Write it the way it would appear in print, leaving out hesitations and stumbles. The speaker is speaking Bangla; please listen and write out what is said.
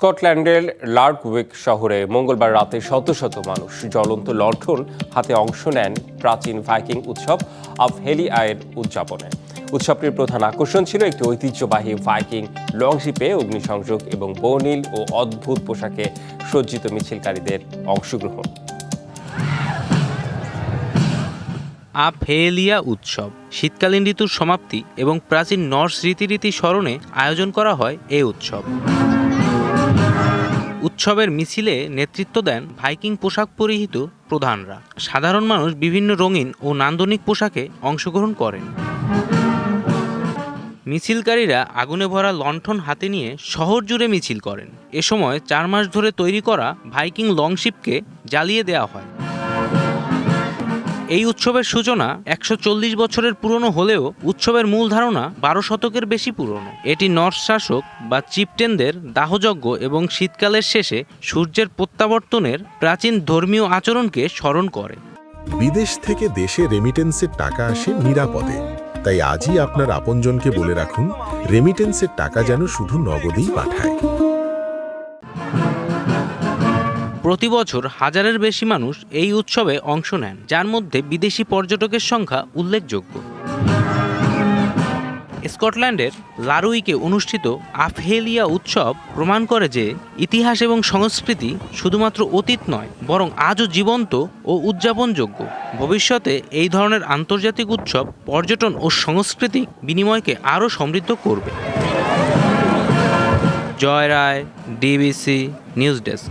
স্কটল্যান্ডের লার্কউইক শহরে মঙ্গলবার রাতে শত শত মানুষ জ্বলন্ত লণ্ঠন হাতে অংশ নেন প্রাচীন ভাইকিং উৎসব অফ হেলিআয়ের উদযাপনে। উৎসবটির প্রধান আকর্ষণ ছিল একটি ঐতিহ্যবাহী ভাইকিং লংশিপে অগ্নিসংযোগ এবং বর্ণিল ও অদ্ভুত পোশাকে সজ্জিত মিছিলকারীদের অংশগ্রহণ। আফহেলিয়া উৎসব শীতকালীন ঋতুর সমাপ্তি এবং প্রাচীন নর্স রীতিনীতি স্মরণে আয়োজন করা হয় এই উৎসব। উৎসবের মিছিলে নেতৃত্ব দেন ভাইকিং পোশাক পরিহিত প্রধানরা। সাধারণ মানুষ বিভিন্ন রঙিন ও নান্দনিক পোশাকে অংশগ্রহণ করেন। মিছিলকারীরা আগুনে ভরা লণ্ঠন হাতে নিয়ে শহর জুড়ে মিছিল করেন। এ সময় 4 মাস ধরে তৈরি করা ভাইকিং লংশিপকে জ্বালিয়ে দেওয়া হয়। এই উৎসবের সূচনা 140 বছরের পুরনো হলেও উৎসবের মূল ধারণা 12 শতকের বেশি পুরনো। এটি নর্স শাসক বা চিফটেনদের দাহযজ্ঞ এবং শীতকালের শেষে সূর্যের প্রত্যাবর্তনের প্রাচীন ধর্মীয় আচরণকে স্মরণ করে। বিদেশ থেকে দেশে রেমিটেন্সের টাকা আসে নিরাপদে, তাই আজই আপনার আপনজনকে বলে রাখুন রেমিটেন্সের টাকা যেন শুধু নগদেই পাঠায়। প্রতি বছর হাজারের বেশি মানুষ এই উৎসবে অংশ নেন, যার মধ্যে বিদেশি পর্যটকের সংখ্যা উল্লেখযোগ্য। স্কটল্যান্ডের লারউইকে অনুষ্ঠিত আফহেলিয়া উৎসব প্রমাণ করে যে ইতিহাস এবং সংস্কৃতি শুধুমাত্র অতীত নয়, বরং আজও জীবন্ত ও উদযাপনযোগ্য। ভবিষ্যতে এই ধরনের আন্তর্জাতিক উৎসব পর্যটন ও সাংস্কৃতিক বিনিময়কে আরও সমৃদ্ধ করবে। জয় রায়, ডিবিসি নিউজ ডেস্ক।